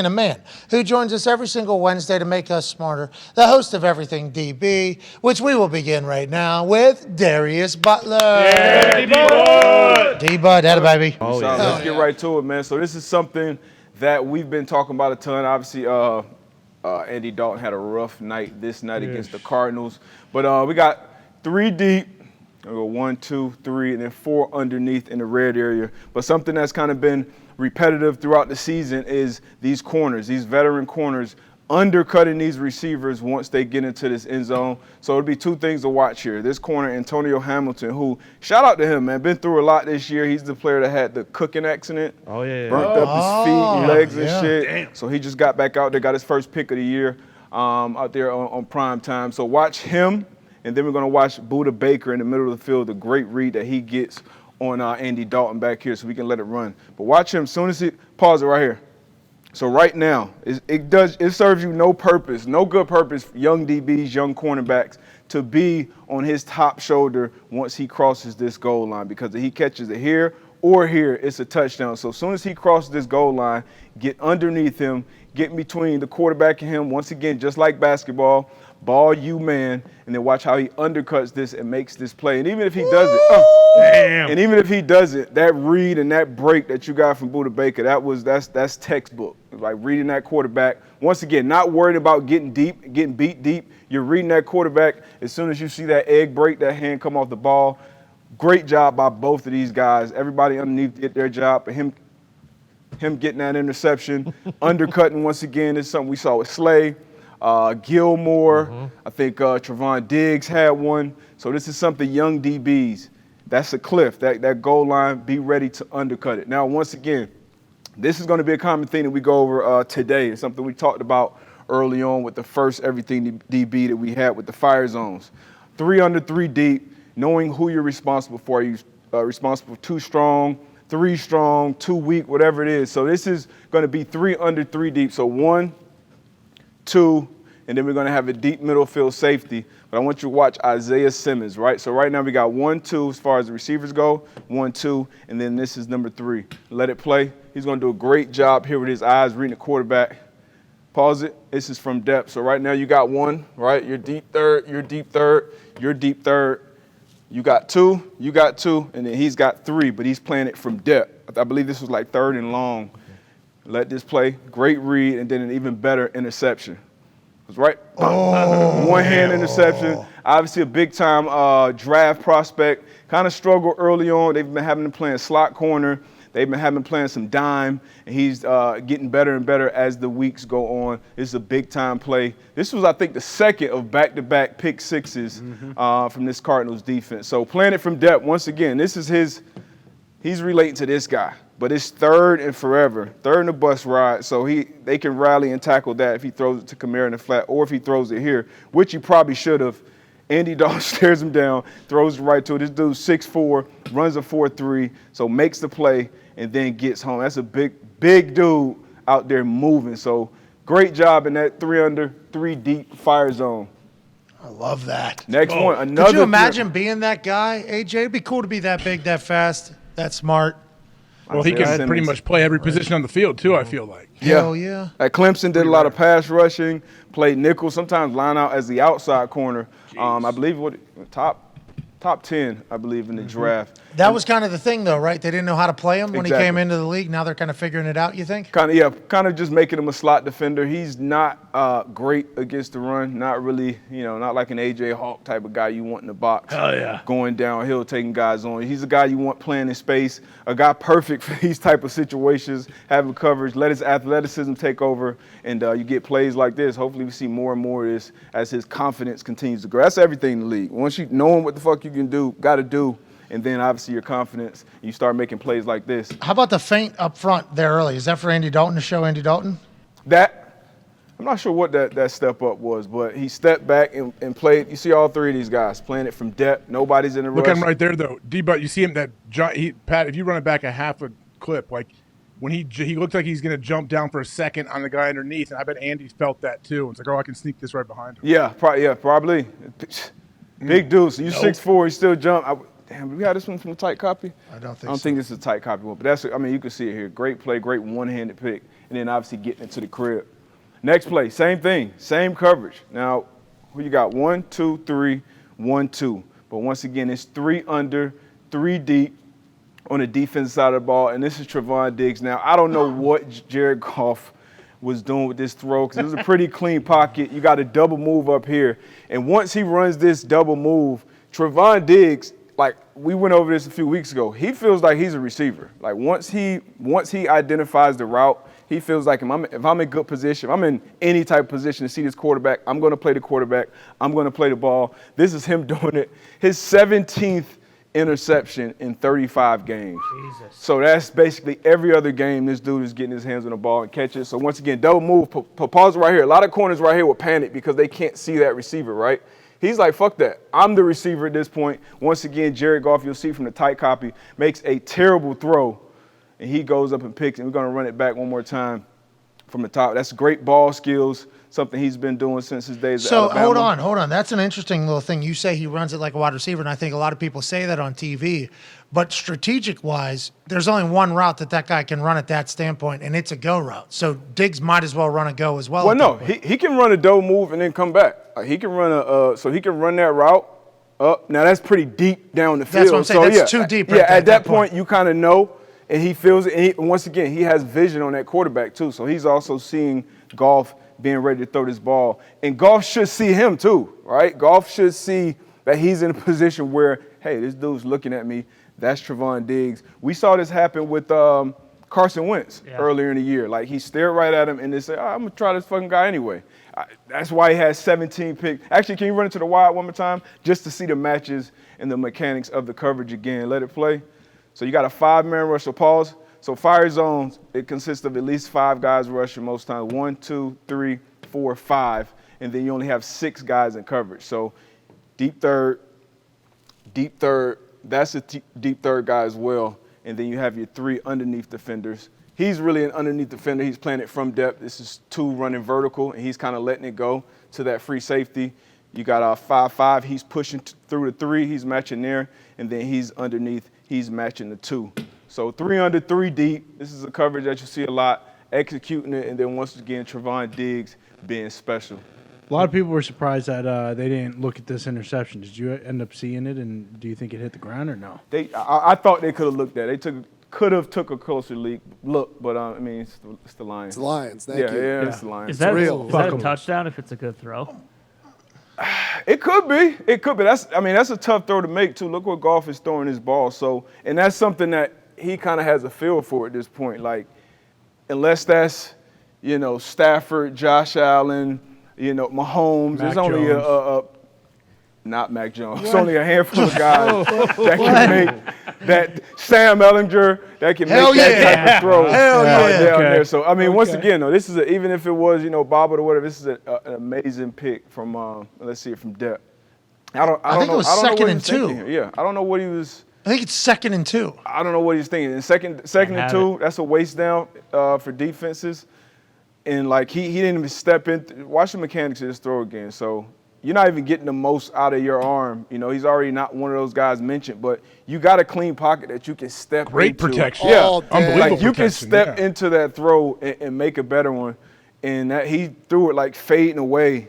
and a man who joins us every single Wednesday to make us smarter, the host of Everything DB, which we will begin right now with Darius Butler. Yeah, D-Bud. D-Bud, that a baby. Let's get right to it, man. So this is something that we've been talking about a ton. Obviously, Andy Dalton had a rough night this night against the Cardinals. But we got 3 deep. We'll go 1, 2, 3, and then 4 underneath in the red area. But something that's kind of been repetitive throughout the season is these corners, these veteran corners, undercutting these receivers once they get into this end zone. So it'll be 2 things to watch here. This corner, Antonio Hamilton, who, shout out to him, man, been through a lot this year. He's the player that had the cooking accident. Oh, yeah. Burnt up his feet, legs, and shit. Damn. So he just got back out there, got his first pick of the year out there on prime time. So watch him. And then we're going to watch Budda Baker in the middle of the field, the great read that he gets on Andy Dalton back here so we can let it run. But watch him as soon as he – pause it right here. So right now, it serves you no purpose, no good purpose, young DBs, young cornerbacks, to be on his top shoulder once he crosses this goal line, because if he catches it here or here, it's a touchdown. So as soon as he crosses this goal line, get underneath him, get in between the quarterback and him, once again, just like basketball, ball you man, and then watch how he undercuts this and makes this play. And even if he does it, and even if he does it, that read and that break that you got from Budda Baker, that's textbook. Like reading that quarterback. Once again, not worried about getting beat deep. You're reading that quarterback. As soon as you see that egg break, that hand come off the ball. Great job by both of these guys. Everybody underneath did their job, but him getting that interception, undercutting once again is something we saw with Slay. Gilmore, I think Trayvon Diggs had one. So this is something young DBs. That's a cliff. That goal line, be ready to undercut it. Now, once again, this is going to be a common thing that we go over today. It's something we talked about early on with the first Everything DB that we had with the fire zones. 3 under, 3 deep, knowing who you're responsible for. Are you responsible for 2 strong, 3 strong, 2 weak, whatever it is. So this is going to be 3 under, 3 deep. So 1, 2, and then we're going to have a deep middle field safety. But I want you to watch Isaiah Simmons, right? So right now we got 1, 2 as far as the receivers go, 1, 2, and then this is number 3. Let it play. He's going to do a great job here with his eyes reading the quarterback. Pause it. This is from depth. So right now you got 1, right? You're deep third, you're deep third, you're deep third. You got 2, and then he's got 3, but he's playing it from depth. I believe this was like 3rd and long. Let this play. Great read, and then an even better interception. It was right. One-hand interception. Obviously a big-time draft prospect. Kind of struggled early on. They've been having him playing slot corner. They've been having him playing some dime, and he's getting better and better as the weeks go on. This is a big-time play. This was, I think, the second of back-to-back pick sixes from this Cardinals defense. So playing it from depth, once again, this is he's relating to this guy. But it's 3rd and forever, 3rd in the bus ride, so they can rally and tackle that if he throws it to Kamara in the flat or if he throws it here, which he probably should have. Andy Dalton stares him down, throws it right to it. This dude's 6'4", runs a 4.3, so makes the play and then gets home. That's a big dude out there moving. So great job in that 3 under, 3 deep fire zone. I love that. Next one, another. Could you imagine being that guy, AJ? It'd be cool to be that big, that fast, that smart. Well, he can pretty much play every position on the field, too, I feel like. Hell yeah. At Clemson, did a lot of pass rushing, played nickel, sometimes line out as the outside corner. I believe top 10, I believe, in the draft. That was kind of the thing, though, right? They didn't know how to play him when he Exactly. came into the league. Now they're kind of figuring it out, you think? Kind of just making him a slot defender. He's not great against the run, not really, not like an A.J. Hawk type of guy you want in the box. Oh, yeah. Going downhill, taking guys on. He's a guy you want playing in space, a guy perfect for these type of situations, having coverage, let his athleticism take over, and you get plays like this. Hopefully we see more and more of this as his confidence continues to grow. That's everything in the league. Once you knowing what the fuck you can do, got to do, and then obviously your confidence, you start making plays like this. How about the feint up front there early? Is that for Andy Dalton to show Andy Dalton? I'm not sure what that step up was, but he stepped back and played. You see all 3 of these guys playing it from depth. Nobody's in the rush. Look at him right there, though. D-But, you see him, Pat, if you run it back a half a clip, like when he looks like he's going to jump down for a second on the guy underneath, and I bet Andy felt that too. It's like, I can sneak this right behind him. Yeah, probably. Big dude. So you're 6'4", you still jump. Damn, do we have this one from a tight copy? I don't think I don't think this is a tight copy one, but that's, I mean, you can see it here. Great play, great one-handed pick, and then obviously getting into the crib. Next play, same thing, same coverage. Now, who you got? 1, 2, 3, 1, 2. But once again, it's 3 under, 3 deep on the defensive side of the ball, and this is Trayvon Diggs. Now, I don't know what Jared Goff was doing with this throw because it was a pretty clean pocket. You got a double move up here, and once he runs this double move, Trayvon Diggs, like we went over this a few weeks ago, he feels like he's a receiver. Like once he identifies the route, he feels like if I'm in good position, if I'm in any type of position to see this quarterback, I'm going to play the quarterback. I'm going to play the ball. This is him doing it. His 17th interception in 35 games. Jesus. So that's basically every other game this dude is getting his hands on the ball and catches. So once again, double move, pause right here. A lot of corners right here will panic because they can't see that receiver, right? He's like, fuck that. I'm the receiver at this point. Once again, Jared Goff, you'll see from the tight copy, makes a terrible throw, and he goes up and picks, and we're going to run it back one more time from the top. That's great ball skills, something he's been doing since his days at Alabama. So hold on. That's an interesting little thing. You say he runs it like a wide receiver, and I think a lot of people say that on TV. But strategic-wise, there's only one route that guy can run at that standpoint, and it's a go route. So Diggs might as well run a go as well. Well, no, he can run a double move and then come back. He can run he can run that route up. Now that's pretty deep down the field. That's what I'm saying. That's too deep. Right Yeah, there at that point you kind of know, and he feels it. And once again, he has vision on that quarterback too. So he's also seeing Goff being ready to throw this ball, and Goff should see him too, right? Goff should see that he's in a position where, hey, this dude's looking at me. That's Trayvon Diggs. We saw this happen with Carson Wentz earlier in the year. Like, he stared right at him and they said, I'm going to try this fucking guy anyway. That's why he has 17 picks. Actually, can you run it to the wide one more time just to see the matches and the mechanics of the coverage again? Let it play. So you got a 5-man rush. So pause. So fire zones, it consists of at least 5 guys rushing most times. 1, 2, 3, 4, 5. And then you only have 6 guys in coverage. So deep third, that's a deep third guy as well. And then you have your 3 underneath defenders. He's really an underneath defender. He's playing it from depth. This is 2 running vertical, and he's kind of letting it go to that free safety. You got a 5-5. He's pushing through the 3. He's matching there. And then he's underneath. He's matching the 2. So 3 under, 3 deep. This is a coverage that you see a lot, executing it. And then once again, Trayvon Diggs being special. A lot of people were surprised that they didn't look at this interception. Did you end up seeing it, and do you think it hit the ground or no? I thought they could have looked at it. They could have took a closer look, but I mean, it's the Lions. It's the Lions. Thank you. Yeah, it's the Lions. Is that real. Is that a touchdown if it's a good throw? It could be. That's a tough throw to make too. Look what Goff is throwing his ball. So, and that's something that he kind of has a feel for at this point. Like, unless that's, Stafford, Josh Allen, Mahomes. There's only not Mac Jones. It's only a handful of guys that can make that. Sam Ellinger that can make that type of throw down there. So I mean, once again, though, this is even if it was Bob or whatever, this is an amazing pick from let's see it from depth. I think it was second and 2. Yeah, I don't know what he was. I think it's 2nd and 2. I don't know what he's thinking. And second and 2, that's a waste down for defenses. And, like, he didn't even step in. Watch the mechanics of this throw again. So you're not even getting the most out of your arm. He's already not one of those guys mentioned. But you got a clean pocket that you can step into. Great protection. Yeah. Unbelievable Like, you can protection, step into that throw and make a better one. And he threw it, like, fading away.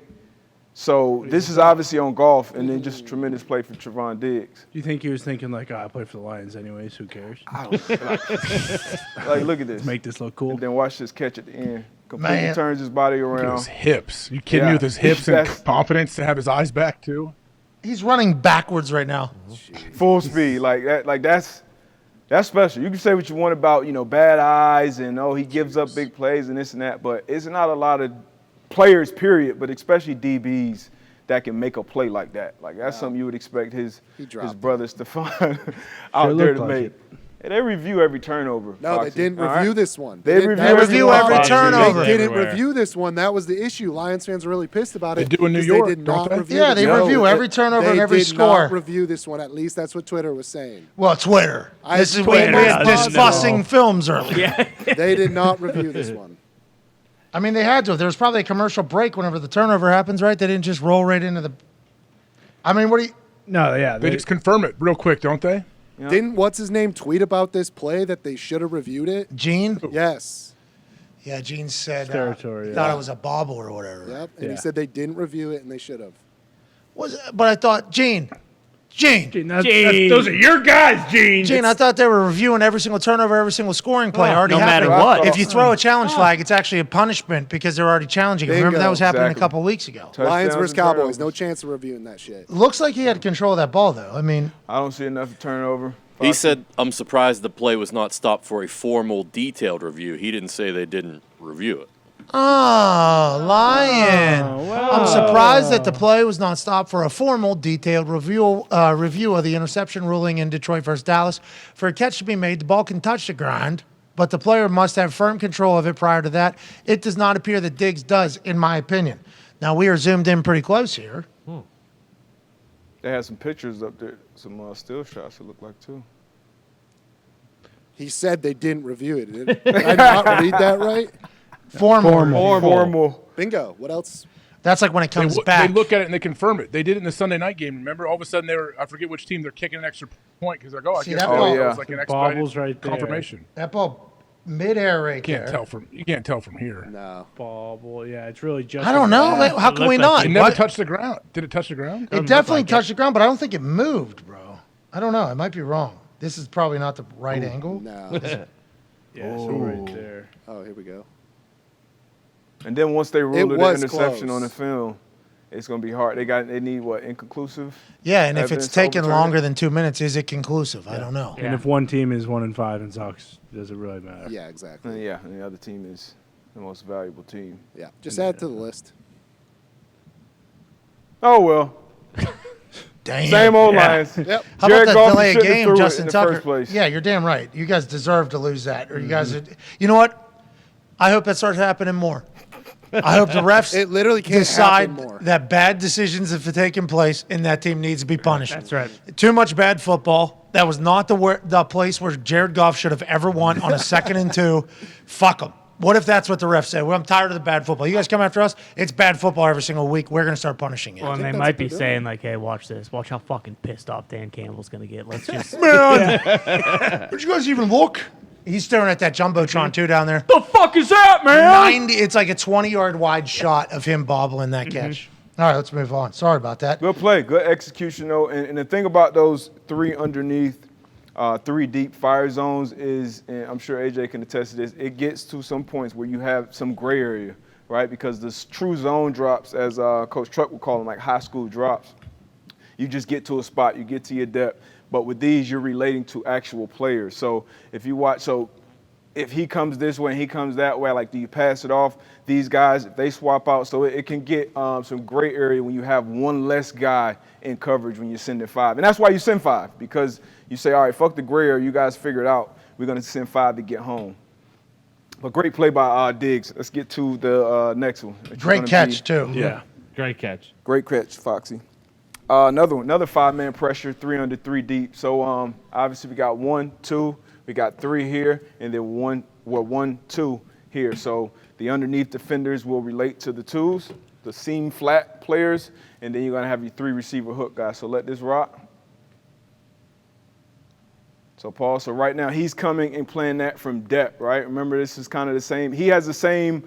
So this is obviously on Goff, and then just a tremendous play for Trayvon Diggs. Do you think he was thinking, like, I play for the Lions anyways, who cares? Like, look at this. Let's make this look cool. And then watch this catch at the end. Completely turns his body Look at around. his hips. You kidding me with his hips and confidence to have his eyes back too? He's running backwards right now. Full speed. Like that. Like that's special. You can say what you want about, bad eyes and he gives up big plays and this and that, but it's not a lot of players, period, but especially DBs that can make a play like that. Like that's something you would expect his brothers to find out there to make. And they review every turnover. No, Foxy. they didn't review this one. They review every turnover. They didn't review this one. That was the issue. Lions fans are really pissed about it. They do in New York, They did not don't they? review Yeah, they this. review every turnover and every score. They did not review this one. At least that's what Twitter was saying. Well, Twitter. This is we Twitter, were yeah, discussing films earlier. Yeah. They did not review this one. I mean, they had to. There was probably a commercial break whenever the turnover happens, right? They didn't just roll right into the. I mean, what do you? No, yeah. They just confirm it real quick, don't they? Yeah. Didn't what's his name tweet about this play that they should have reviewed it? Gene? Yes. Yeah, Gene said Territory, he thought yeah. it was a bobble or whatever. Yep. And he Yeah. said they didn't review it and they should have. But I thought, Gene, Gene, those are your guys, Gene. Gene, I thought they were reviewing every single turnover, every single scoring play already no matter happened. what. If you throw a challenge flag, it's actually a punishment because they're already challenging it. Remember Bingo. that was happening Exactly. a couple weeks ago. Lions Touchdowns versus and Cowboys. turnovers. No chance of reviewing that shit. Looks like he had control of that ball, though. I mean, I don't see enough turnover. He said, I'm surprised the play was not stopped for a formal, detailed review. He didn't say they didn't review it. oh, Lion. I'm surprised that the play was not stopped for a formal, detailed review of the interception ruling in Detroit versus Dallas. For a catch to be made, the ball can touch the ground, but the player must have firm control of it prior to that. It does not appear that Diggs does, in my opinion. Now, we are zoomed in pretty close here. They had some pictures up there, some still shots it looked like too. He said they didn't review it. Did I not read that right? Formal. Bingo. What else? That's like when it comes They back. look at it and they confirm it. They did it in the Sunday night game. Remember, all of a sudden I forget which team, they're kicking an extra point because they're like, See I guess that that ball? was like an Bobbles expedited right there. confirmation. That ball mid-air right You can't there. tell from here. No. Bobble. Yeah, it's really just. I don't know. Yeah. How can we looked not? like It never What? touched the ground. Did it touch the ground? It definitely touched the ground, but I don't think it moved, bro. I don't know. I might be wrong. This is probably not the right angle. No. Yeah, so right there. Oh, here we go. And then once they ruled it an was interception close. on the film, it's gonna be hard. They need what, inconclusive? Yeah, and if Evidence it's to taking overturn longer it? than 2 minutes, is it conclusive? I don't know. Yeah. And if one team is 1-5 and sucks, does it really matter? Yeah, exactly. And yeah, and the other team is the most valuable team. Yeah. Just add to the list. Oh well, Damn. same old Lions. Yep. How Jared about that Goff delay a shouldn't have game, threw it Justin in the Tucker? first place. Yeah, you're damn right. You guys deserve to lose that, or you guys. You know what? I hope that starts happening more. I hope the refs It literally can't decide happen more. that bad decisions have taken place and that team needs to be punished. That's right. Too much bad football. That was not the place where Jared Goff should have ever won on a 2nd and 2. Fuck them. What if that's what the refs say? Well, I'm tired of the bad football. You guys come after us. It's bad football every single week. We're going to start punishing you. Well, and they that's might what be they're saying like, "Hey, watch this. Watch how fucking pissed off Dan Campbell's gonna get. Let's just Did you guys even look? He's staring at that jumbotron too down there. the fuck is that, man?" 90. It's like a 20-yard wide shot of him bobbling that catch. All right, let's move on. Sorry about that. Good play, good execution though. And the thing about those 3 underneath, 3 deep fire zones is, and I'm sure AJ can attest to this, it gets to some points where you have some gray area, right? Because the true zone drops, as Coach Truck would call them, like high school drops. You just get to a spot, you get to your depth. But with these, you're relating to actual players. So if you watch, if he comes this way and he comes that way, like, do you pass it off? These guys, if they swap out, so it can get some gray area when you have one less guy in coverage when you're sending 5. And that's why you send 5, because you say, all right, fuck the gray area, you guys figure it out. We're going to send 5 to get home. But great play by Diggs. Let's get to the next one. It's Great gonna catch, be- too. Yeah. Great catch. Great catch, Foxy. Another one, another 5-man pressure, 3 under, 3 deep. So obviously we got 1, 2, we got 3 here, and then 1, 2 here. So the underneath defenders will relate to the 2s, the seam flat players, and then you're gonna have your 3 receiver hook guys. So let this rock. So Paul, so right now he's coming and playing that from depth, right? Remember, this is kind of the same. He has the same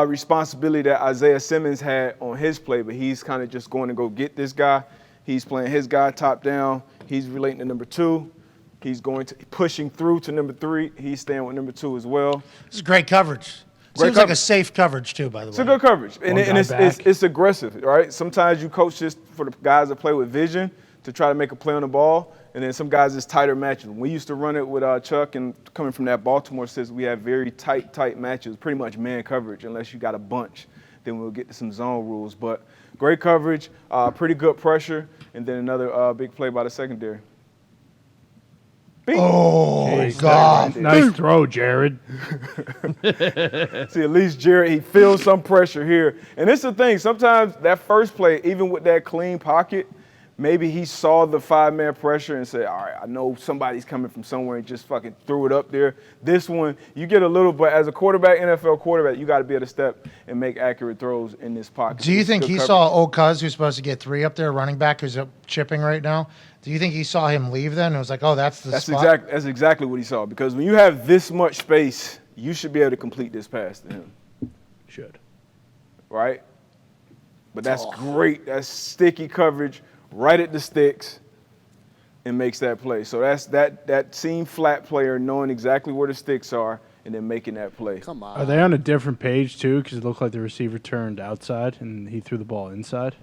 responsibility that Isaiah Simmons had on his play, but he's kind of just going to go get this guy. He's playing his guy top down. He's relating to number 2. He's going to pushing through to number 3. He's staying with number 2 as well. It's great coverage. Great Seems like a coverage. safe coverage, too, by the way. It's a good coverage, and guy back. it's aggressive, right? Sometimes you coach just for the guys that play with vision to try to make a play on the ball, and then some guys it's tighter matches. We used to run it with Chuck, and coming from that Baltimore system, we have very tight matches, pretty much man coverage, unless you got a bunch. Then we'll get to some zone rules, but great coverage, pretty good pressure, and then another big play by the secondary. Bing. Oh, God. Nice throw, Jared. See, at least Jared, he feels some pressure here. And it's the thing, sometimes that first play, even with that clean pocket, maybe he saw the 5-man pressure and said, all right, I know somebody's coming from somewhere and just fucking threw it up there. This one, you get a little, but as a quarterback, NFL quarterback, you got to be able to step and make accurate throws in this pocket. Do you It's think good he coverage. saw old Cuz, who's supposed to get 3 up there, running back, who's up chipping right now? Do you think he saw him leave then and was like, oh, that's the spot? That's exactly what he saw. Because when you have this much space, you should be able to complete this pass to him. Should. Right? But that's great. That's sticky coverage right at the sticks and makes that play. So that's that seam flat player knowing exactly where the sticks are and then making that play. Come on. Are they on a different page, too? Because it looked like the receiver turned outside and he threw the ball inside.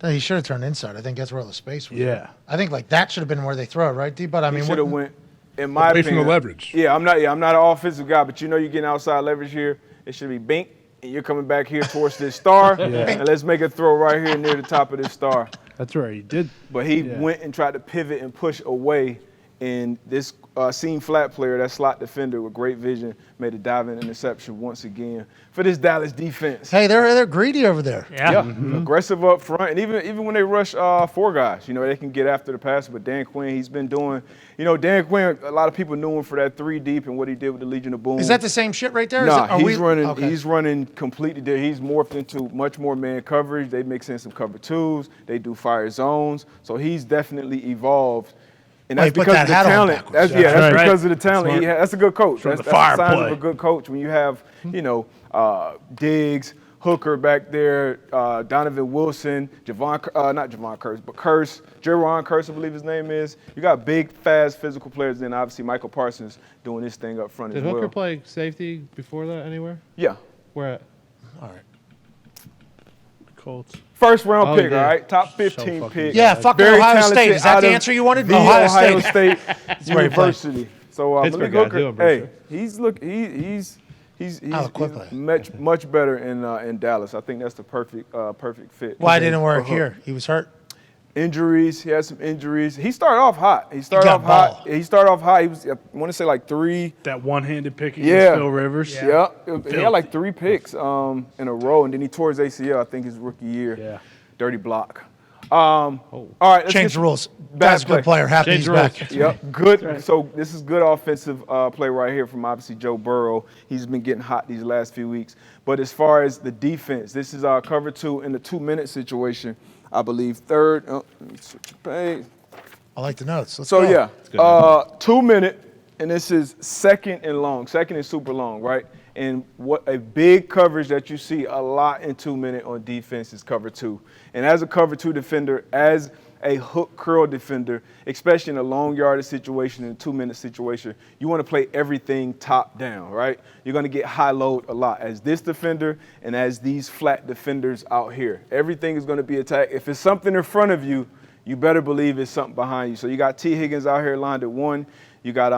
No, he should have turned inside. I think that's where all the space was. Yeah. I think like that should have been where they throw it, right, D? But I mean, He should have went, in my Away from opinion. the leverage. Yeah, I'm not an offensive guy, but you know you're getting outside leverage here. It should be bink, and you're coming back here towards this star, and let's make a throw right here near the top of this star. That's where he did. But he went and tried to pivot and push away, and this seam flat player, that slot defender with great vision, made a diving interception once again for this Dallas defense. hey, they're greedy over there. Yeah. Aggressive up front, and even when they rush 4 guys, you know, they can get after the passer. But Dan Quinn, he's been doing, you know, Dan Quinn, a lot of people knew him for that 3 deep and what he did with the Legion of Boom. Is that the same shit right there? Nah, he's running. Okay. He's running completely different. He's morphed into much more man coverage. They mix in some cover 2s. They do fire zones. So he's definitely evolved. And Well, that's he put because that of the hat on talent. backwards. That's right. because of the talent. That's a good coach. From That's the the fire signs play. of a good coach when you have, you know, Diggs, Hooker back there, Donovan Wilson, not Javon Curse, but Jaron Curse, I believe his name is. You got big, fast, physical players. Then obviously Michael Parsons doing this thing up front Did as well. Hooker play safety before that anywhere? Yeah. Where at? All right. Colts. First round Oh, pick, yeah. all right? Top 15 fucking pick. Yeah, fucking Very Ohio talented State. Is that out the of answer you wanted? the Ohio State. State where he played. University. So Pittsburgh Malik guy, too, Hooker, I'm pretty he's Oh, quick play. much better in Dallas. I think that's the perfect fit. Why didn't it work for Hook. here? He was hurt. Injuries. He had some injuries. He started off hot. He started got off hot. ball. He started off hot. He was, I want to say, like 3. That one-handed pick Yeah. against Phil Rivers. Yeah. He had like 3 picks in a row, and then he tore his ACL, I think, his rookie year. Yeah. Dirty block. All right. let's Change get the rules. Bad That's a good play. player. Happy Change he's the rules. back. Yep, good. So this is good offensive play right here from obviously Joe Burrow. He's been getting hot these last few weeks. But as far as the defense, this is our cover 2 in the 2-minute situation. I believe third. Oh, let me switch the page. I like the notes. Let's So go. yeah, 2-minute, and this is second and super long, right? And what a big coverage that you see a lot in 2-minute on defense is cover 2. And as a cover 2 defender, as a hook curl defender, especially in a long yardage situation, in a 2-minute situation, you want to play everything top down, right? You're going to get high load a lot as this defender and as these flat defenders out here. Everything is going to be attacked. If it's something in front of you, you better believe it's something behind you. So you got T. Higgins out here lined at 1. You got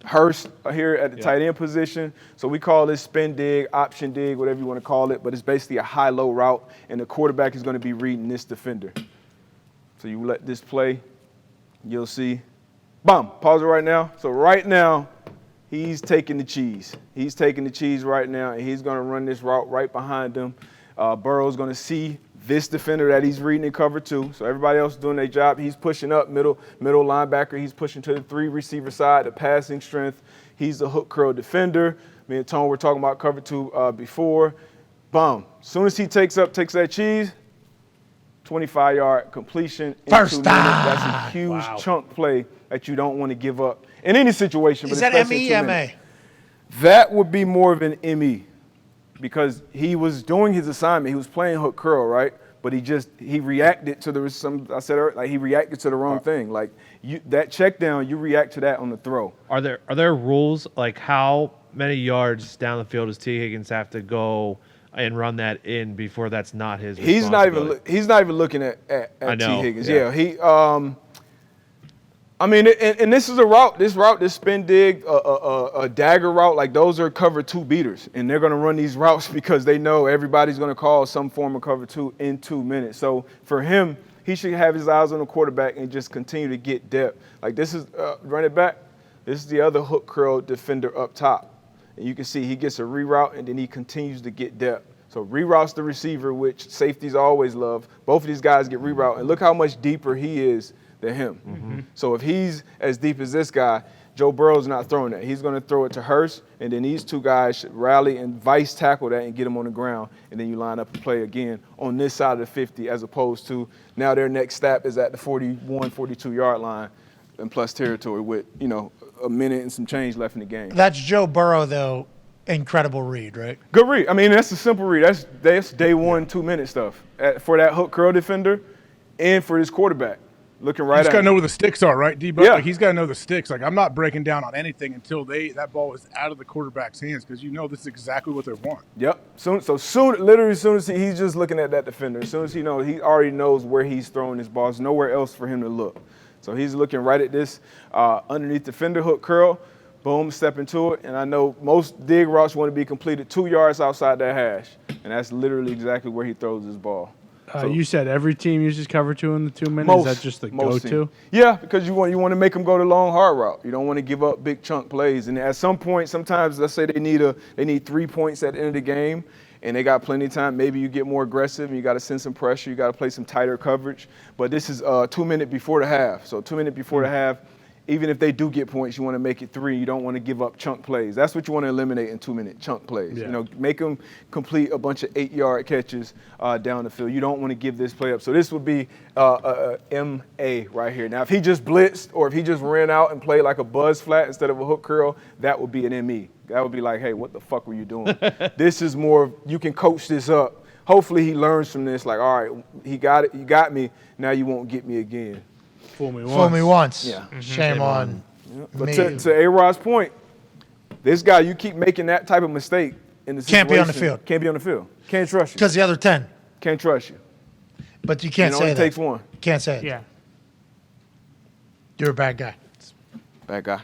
Hurst here at the tight end position. So we call this spin dig, option dig, whatever you want to call it, but it's basically a high-low route, and the quarterback is going to be reading this defender. So you let this play, you'll see. Boom, pause it right now. So right now, he's taking the cheese. He's taking the cheese right now, and he's going to run this route right behind him. Burrow's going to see this defender that he's reading in cover 2. So everybody else is doing their job. He's pushing up, middle linebacker. He's pushing to the 3 receiver side, the passing strength. He's the hook curl defender. Me and Tone were talking about cover 2 before. Boom. As soon as he takes that cheese, 25-yard completion in First 2 minutes. down. That's a huge chunk play that you don't want to give up in any situation. Is but that especially in 2 ME, minutes. MA? That would be more of an ME because he was doing his assignment. He was playing hook curl, right? But he reacted to he reacted to the wrong thing. Like that check down, you react to that on the throw. Are there rules like how many yards down the field does T. Higgins have to go and run that in before that's not his responsibility? He's not even looking at I know, T. Higgins. yeah. He I mean, and this is a route. This spin dig, a dagger route, like those are cover 2 beaters, and they're going to run these routes because they know everybody's going to call some form of cover 2 in 2 minutes. So for him, he should have his eyes on the quarterback and just continue to get depth. Like this is run it back. This is the other hook curl defender up top, and you can see he gets a reroute and then he continues to get depth So reroutes the receiver, which safeties always love. Both of these guys get reroute, and look how much deeper he is than him. So if he's as deep as this guy, Joe Burrow's not throwing that. He's going to throw it to Hurst, and then these two guys should rally and vice tackle that and get him on the ground, and then you line up and play again on this side of the 50 as opposed to now their next step is at the 41, 42-yard line and plus territory with, a minute and some change left in the game. That's Joe Burrow, though. Incredible read, right? Good read. I mean, that's a simple read. That's day 1, 2-minute stuff for that hook curl defender and for this quarterback. Looking right He's at got to him. know where the sticks are, right? D. Butler, Yeah. like, he's got to know the sticks. Like, I'm not breaking down on anything until that ball is out of the quarterback's hands because this is exactly what they want. Yep. Literally, as soon as he's just looking at that defender. As soon as he already knows where he's throwing his balls. There's nowhere else for him to look. So he's looking right at this underneath defender hook curl. Boom, step into it. And I know most dig routes want to be completed 2 yards outside that hash. And that's literally exactly where he throws his ball. You said every team uses cover 2 in the 2 minutes. Is that just the most go-to? teams. Yeah, because you want to make them go the long hard route. You don't want to give up big chunk plays. And at some point, sometimes let's say they need 3 points at the end of the game, and they got plenty of time. Maybe you get more aggressive and you got to send some pressure. You got to play some tighter coverage. But this is 2 minutes before the half. So 2 minutes before the half. Even if they do get points, you want to make it 3. You don't want to give up chunk plays. That's what you want to eliminate in 2-minute chunk plays. Yeah. Make them complete a bunch of 8-yard catches down the field. You don't want to give this play up. So this would be MA right here. Now, if he just blitzed or if he just ran out and played like a buzz flat instead of a hook curl, that would be an ME. That would be like, hey, what the fuck were you doing? This is more, you can coach this up. Hopefully he learns from this, like, all right, he got it, you got me, now you won't get me again. Fool me once. Fool me once. Yeah. Shame on But me. to A-Rod's point, this guy, you keep making that type of mistake in the situation. Can't be on the field. Can't be on the field. Can't trust you. Because the other 10. Can't trust you. But you can't It say only that. takes one. Can't say it. Yeah. You're a bad guy. Bad guy.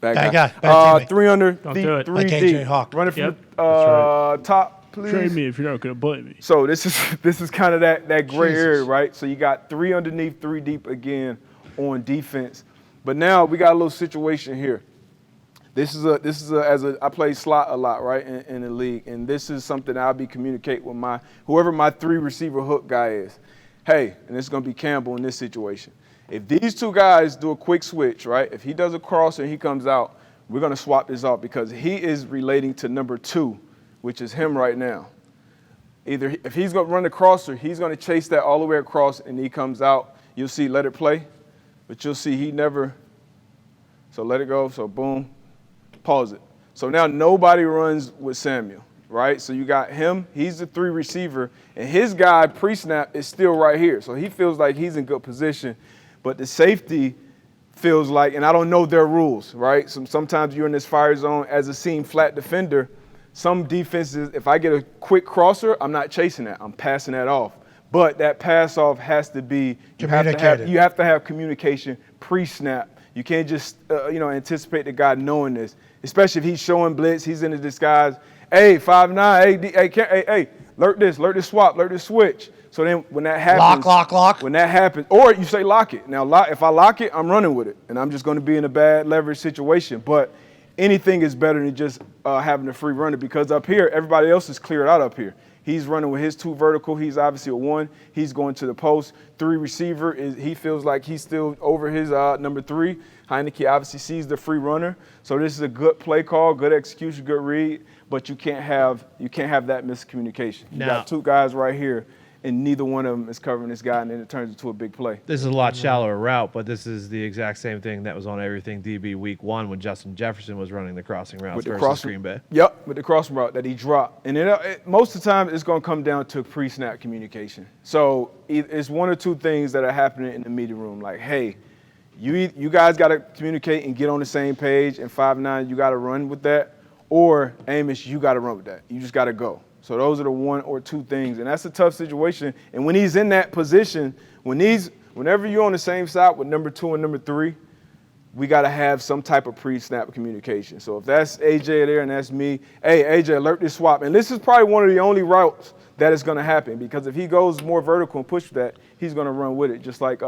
Bad guy. Bad teammate. 3 under, Don't do it. 3 Like deep. AJ Hawk. Running from Yep. the top, please. Trade me if you're not going to play me. So this is kind of that gray Jesus. area, right? So you got 3 underneath, 3 deep again on defense. But now we got a little situation here. I play slot a lot, right, in the league, and this is something I'll be communicating with whoever my 3 receiver hook guy is. Hey, and it's going to be Campbell in this situation. If these 2 guys do a quick switch, right, if he does a cross and he comes out, we're going to swap this off because he is relating to number 2, which is him right now. Either if he's going to run the crosser, he's going to chase that all the way across and he comes out. You'll see, let it play, but you'll see he never. So let it go. So boom, pause it. So now nobody runs with Samuel, right? So you got him. He's the 3 receiver, and his guy pre-snap is still right here. So he feels like he's in good position, but the safety feels like, and I don't know their rules, right? Sometimes you're in this fire zone as a seam flat defender. Some defenses, if I get a quick crosser, I'm not chasing that. I'm passing that off. But that pass off has to be you have to have communication pre-snap. You can't just anticipate the guy knowing this, especially if he's showing blitz, he's in a disguise. Hey, 5'9", hey, alert this swap, alert this switch. So then when that happens, Lock. When that happens, or you say lock it. Now, if I lock it, I'm running with it, and I'm just going to be in a bad leverage situation. But anything is better than just having a free runner because up here, everybody else is cleared out up here. He's running with his 2 vertical. He's obviously a 1. He's going to the post. 3 receiver. He feels like he's still over his number 3. Heineke obviously sees the free runner. So this is a good play call, good execution, good read. But you can't have that miscommunication. You got 2 guys right here, and neither one of them is covering this guy, and then it turns into a big play. This is a lot shallower route, but this is the exact same thing that was on Everything DB week 1 when Justin Jefferson was running the crossing routes versus Green Bay. Yep, with the crossing route that he dropped. And most of the time, it's going to come down to pre-snap communication. So it's 1 or 2 things that are happening in the meeting room. Like, hey, you guys got to communicate and get on the same page, and 5'9", you got to run with that. Or, Amos, you got to run with that. You just got to go. So those are the 1 or 2 things, and that's a tough situation. And when he's in that position, whenever you're on the same side with number 2 and number 3, we got to have some type of pre-snap communication. So if that's AJ there and that's me, hey, AJ, alert this swap. And this is probably one of the only routes that is going to happen because if he goes more vertical and push that, he's going to run with it, just like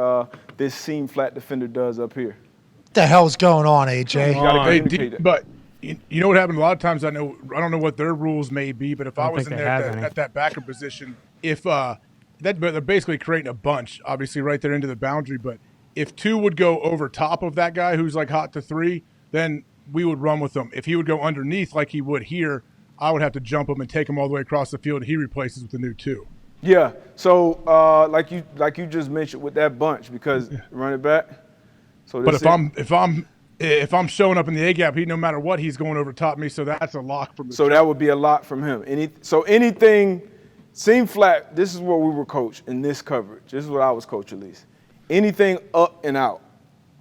this seam flat defender does up here. What the hell's going on, AJ? You got to Hey, communicate it. but You know what happened? A lot of times I don't know what their rules may be, but if I don't was think in they there have at any. that backup position, if they're basically creating a bunch, obviously right there into the boundary. But if two would go over top of that guy who's like hot to three, then we would run with him. If he would go underneath like he would here, I would have to jump him and take him all the way across the field. He replaces with the new two. Yeah. So like you just mentioned with that bunch, because run it back. So But if I'm showing up in the A gap, no matter what, he's going over top me. So that's a lock from the. So that would be a lot from him. Anything seam flat. This is what we were coached in this coverage. This is what I was coached at least. Anything up and out,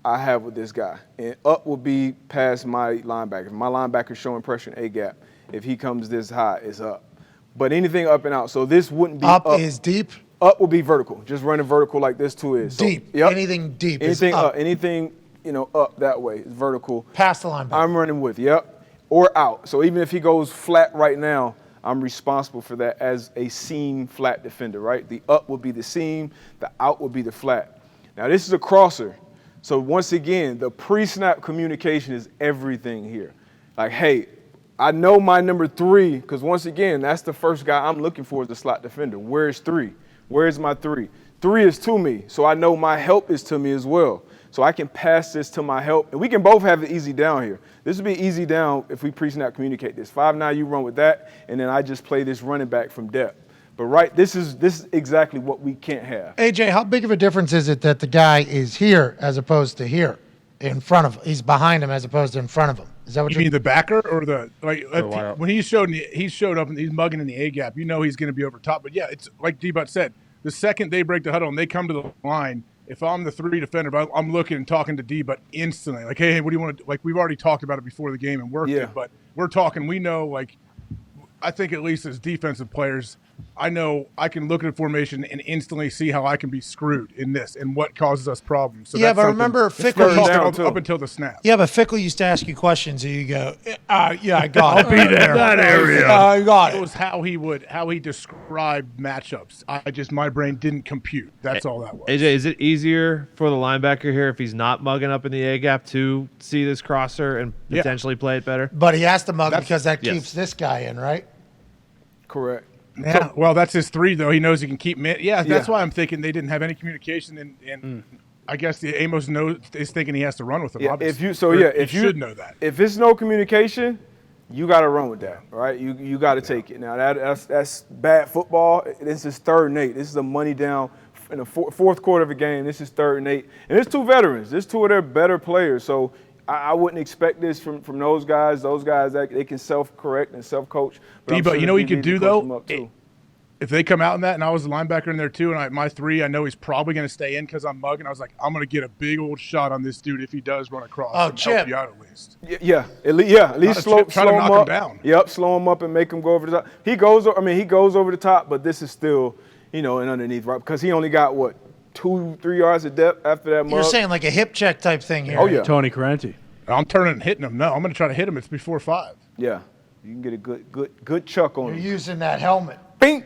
I have with this guy. And up will be past my linebacker. If my linebacker's showing pressure in A gap, if he comes this high, it's up. But anything up and out. So this wouldn't be up. Up is deep. Up will be vertical. Just running vertical like this two is. So, Deep. Yep. Anything deep Anything is up. Anything up that way is vertical. Past the linebacker. I'm running with, yep, or out. So even if he goes flat right now, I'm responsible for that as a seam flat defender, right? The up will be the seam, the out will be the flat. Now this is a crosser. So once again, the pre-snap communication is everything here. Like, hey, I know my number 3, because once again, that's the first guy I'm looking for as a slot defender. Where's 3? Where's my 3? 3 is to me, so I know my help is to me as well. So I can pass this to my help, and we can both have it easy down here. This would be easy down if we pre-snap communicate this. 5-9, you run with that, and then I just play this running back from depth. But this is exactly what we can't have. AJ, how big of a difference is it that the guy is here as opposed to here, in front of? He's behind him as opposed to in front of him. Is that what You mean the backer or the when he showed up and he's mugging in the A gap? You know he's going to be over top. But yeah, it's like D-Butt said. The second they break the huddle and they come to the line, if I'm the 3 defender, but I'm looking and talking to D-Butt instantly. Like, hey, what do you want to do? Like, we've already talked about it before the game and worked it, but we're talking. We know, like, I think at least as defensive players, I know I can look at a formation and instantly see how I can be screwed in this and what causes us problems. So Yeah, that's but something- remember, we're Fickle talking up until the snap. Yeah, but Fickle used to ask you questions, and you go, "Yeah, I got it. I'll be there. That area. I got It it." was how he described matchups. My brain didn't compute. That's all that was. AJ, is it easier for the linebacker here if he's not mugging up in the A gap to see this crosser and potentially play it better? But he has to mug That's- because that yes. keeps this guy in, right? Correct. Yeah. Well, that's his 3, though. He knows he can keep him in. Yeah, that's why I'm thinking they didn't have any communication, and I guess the Amos is thinking he has to run with him. Yeah, obviously. if you should know that. If it's no communication, you got to run with that, right? You got to take it. Now that's bad football. This is 3rd and 8. This is a money down in the fourth quarter of a game. This is 3rd and 8, and there's 2 veterans. There's 2 of their better players. So I wouldn't expect this from those guys. Those guys, they can self-correct and self-coach. But you know what you could do, though? Too. If they come out in that, and I was a linebacker in there too, and my 3, I know he's probably going to stay in because I'm mugging. I was like, I'm going to get a big old shot on this dude if he does run across. Oh, and Chip. help you out at least. At least slow try to him knock up. him down. Yep, slow him up and make him go over the top. He goes over the top, but this is still, and underneath, right? Because he only got 2-3 yards of depth after that mug. You're saying like a hip check type thing here. Oh, yeah. Tony Carenti. I'm turning and hitting him. No, I'm going to try to hit him. It's before 5. Yeah, you can get a good chuck on You're him. using that helmet. Bing.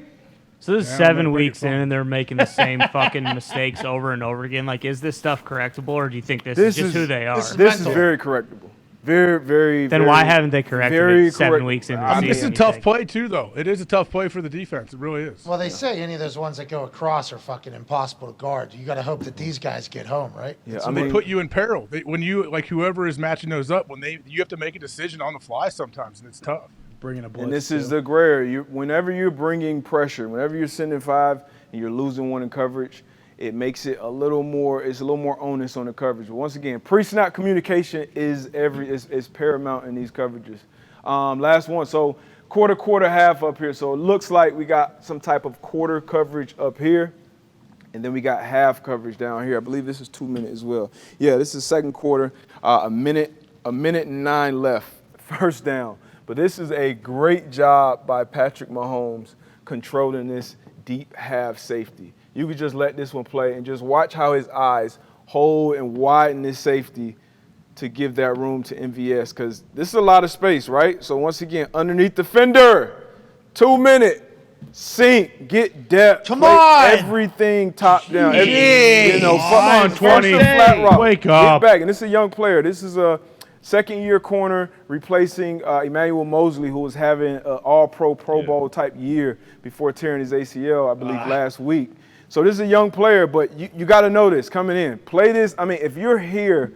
So this is Yeah, I'm 7 gonna break weeks it in, for and they're making the same fucking mistakes over and over again. Like, is this stuff correctable, or do you think this is just who they are? This is very correctable. Very, very. Then very, why haven't they corrected very it 7 correct- weeks into the I season? mean, This is a you tough think? play too, though. It is a tough play for the defense. It really is. Well, they say any of those ones that go across are fucking impossible to guard. You got to hope that these guys get home, right? Yeah, So they put you in peril. When you whoever is matching those up, you have to make a decision on the fly sometimes, and it's tough. Bringing a blood. And this is the gray area. Whenever you're bringing pressure, whenever you're sending 5 and you're losing 1 in coverage, it makes it a little more onus on the coverage. But once again, pre-snap communication is paramount in these coverages. Last one. So quarter, half up here. So it looks like we got some type of quarter coverage up here. And then we got half coverage down here. I believe this is 2 minutes as well. Yeah, this is 2nd quarter. A minute and 9 left. First down. But this is a great job by Patrick Mahomes controlling this deep half safety. You could just let this one play and just watch how his eyes hold and widen this safety to give that room to MVS, because this is a lot of space, right? So once again, underneath the fender, 2 minute, sink, get depth. Come play on! Everything top down. Jeez. Come on, 20. Flat rock. Wake up. Get back. And this is a young player. This is second-year corner replacing Emmanuel Mosley, who was having an all-pro, Pro Bowl type year before tearing his ACL, I believe, last week. So this is a young player, but you got to know this coming in. Play this. I mean, if you're here,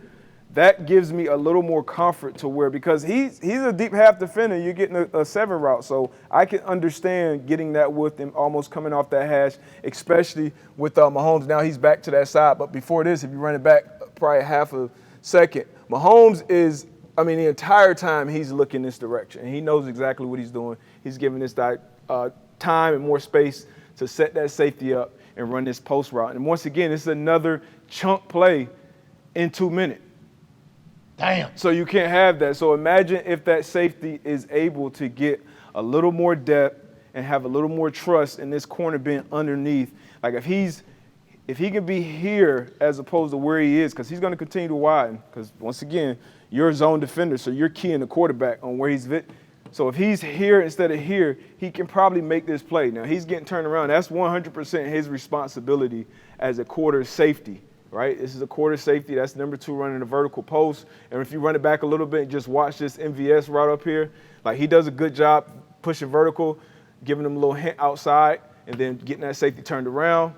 that gives me a little more comfort to where, because he's a deep half defender, you're getting a 7 route. So I can understand getting that with him almost coming off that hash, especially with Mahomes. Now he's back to that side. But before this, if you run it back probably half a second, Mahomes is, I mean, the entire time he's looking this direction. And he knows exactly what he's doing. He's giving this time and more space to set that safety up and run this post route. And once again, this is another chunk play in 2 minutes. Damn. So you can't have that. So imagine if that safety is able to get a little more depth and have a little more trust in this corner being underneath. Like if he can be here as opposed to where he is, because he's going to continue to widen. Because once again, you're a zone defender, so you're keying the quarterback on where he's. So if he's here instead of here, he can probably make this play. Now he's getting turned around. That's 100% his responsibility as a quarter safety. Right? This is a quarter safety. That's number 2 running the vertical post. And if you run it back a little bit and just watch this MVS route up here, like he does a good job pushing vertical, giving them a little hint outside, and then getting that safety turned around.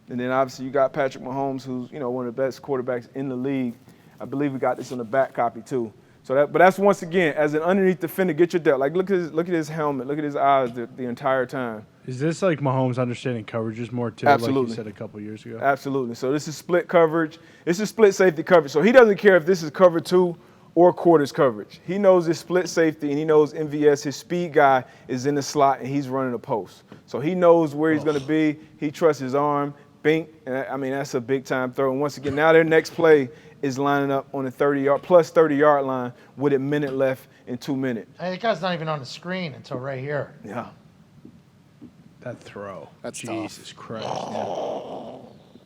And then obviously you got Patrick Mahomes, who's one of the best quarterbacks in the league. I believe we got this on the back copy too. So but that's once again, as an underneath defender, get your depth. Like look at his helmet, look at his eyes the entire time. Is this like Mahomes understanding coverages more too, Absolutely. like you said a couple years ago? Absolutely. So this is split coverage. This is split safety coverage. So he doesn't care if this is cover 2 or quarters coverage. He knows it's split safety, and he knows MVS, his speed guy, is in the slot, and he's running a post. So he knows where he's going to be. He trusts his arm. Bink. And I mean, that's a big-time throw. And once again, now their next play is lining up on the 30-yard line with a minute left in 2 minutes. Hey, that guy's not even on the screen until right here. Yeah. That throw. That's Jesus Christ.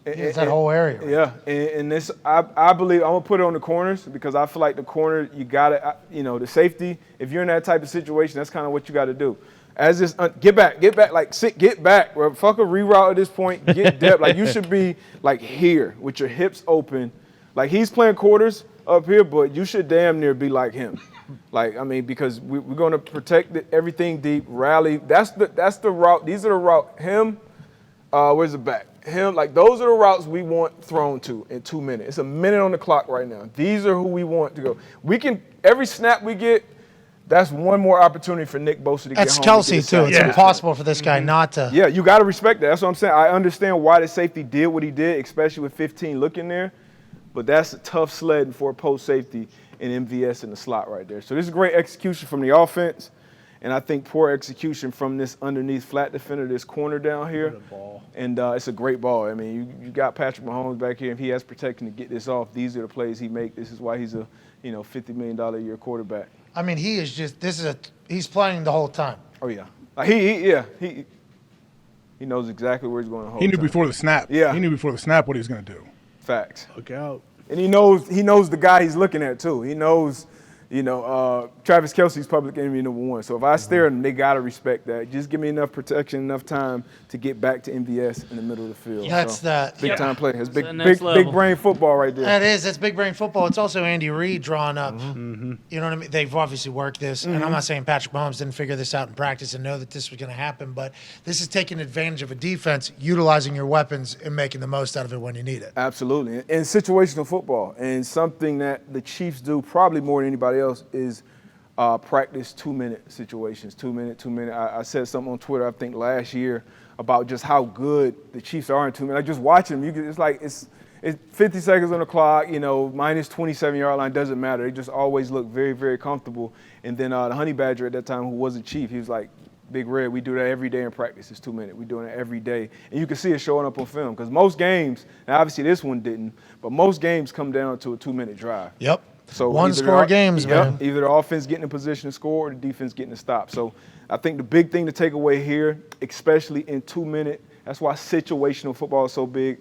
It's that whole area. Right? Yeah, and this, I believe, I'm going to put it on the corners because I feel like the corner, you got to, the safety, if you're in that type of situation, that's kind of what you got to do. As this, get back, like sit, get back. Well, fuck a reroute at this point, get depth. Like you should be like here with your hips open. Like he's playing quarters up here, but you should damn near be like him. Like, I mean, because we're going to protect everything deep, rally. That's the route. These are the route. Him, where's the back? Him, like those are the routes we want thrown to in 2 minutes. It's a minute on the clock right now. These are who we want to go. We can, every snap we get, that's one more opportunity for Nick Bosa to get home. That's Kelsey, too. It's impossible for this guy not to. Yeah, you got to respect that. That's what I'm saying. I understand why the safety did what he did, especially with 15 looking there. But that's a tough sledding for a post safety and MVS in the slot right there. So this is great execution from the offense, and I think poor execution from this underneath flat defender, this corner down here. And it's a great ball. I mean, you got Patrick Mahomes back here. If he has protection to get this off, these are the plays he makes. This is why he's a $50 million a year quarterback. I mean, he's playing the whole time. Oh yeah, like he knows exactly where he's going the whole He knew time. before the snap. Yeah. He knew before the snap what he was going to do. Facts. Look out. And he knows the guy he's looking at too. He knows, Travis Kelce's public enemy number 1. So if I stare at him, they gotta respect that. Just give me enough protection, enough time to get back to MVS in the middle of the field. That's big time play. That's the next big brain football right there. That is. That's big brain football. It's also Andy Reid drawing up. You know what I mean? They've obviously worked this, and I'm not saying Patrick Mahomes didn't figure this out in practice and know that this was going to happen, but this is taking advantage of a defense, utilizing your weapons, and making the most out of it when you need it. Absolutely. And situational football, and something that the Chiefs do probably more than anybody else is practice 2-minute situations. 2 minute. I said something on Twitter, I think last year, about just how good the Chiefs are in 2 minutes. Like just watching them, it's like it's 50 seconds on the clock, minus 27-yard line, doesn't matter. They just always look very, very comfortable. And then the Honey Badger at that time, who was a Chief, he was like, Big Red, we do that every day in practice. It's 2 minutes. We're doing it every day. And you can see it showing up on film because most games, and obviously this one didn't, but most games come down to a 2-minute drive. Yep. So One-score games, man. Either the offense getting in position to score or the defense getting to stop. So I think the big thing to take away here, especially in 2 minutes, that's why situational football is so big.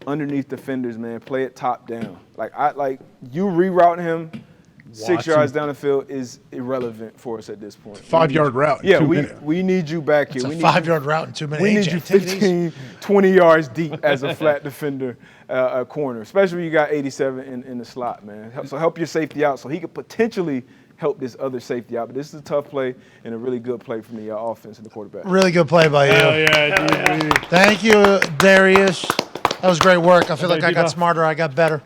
Underneath defenders, man, play it top down. Like you rerouting him, 6 yards down the field is irrelevant for us at this point. 5-yard route. Yeah, 2 we minutes. we need you back here. It's a We need 5-yard route in 2 minutes. We need you 15, 20 yards deep as a flat defender, a corner, especially when you got 87 in the slot, man. So help your safety out so he could potentially help this other safety out. But this is a tough play and a really good play from the offense and the quarterback. Really good play by you. Hell yeah, DB. Thank you, Darius. That was great work. I feel like I got smarter. I got better.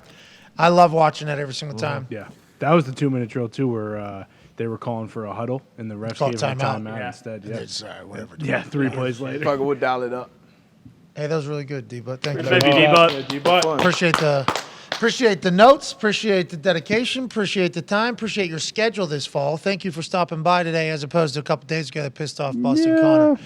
I love watching that every single time. Yeah, that was the 2-minute drill too, where they were calling for a huddle and the refs Called gave them a timeout. timeout instead. Yeah, Sorry, whatever. yeah, 3 plays later. Fuck it, we'll dial it up. Hey, that was really good, D-Butt. Thank you. Thank you, D-Butt. D-Butt. Appreciate the notes. Appreciate the dedication. Appreciate the time. Appreciate your schedule this fall. Thank you for stopping by today, as opposed to a couple days ago that pissed off Boston Connor.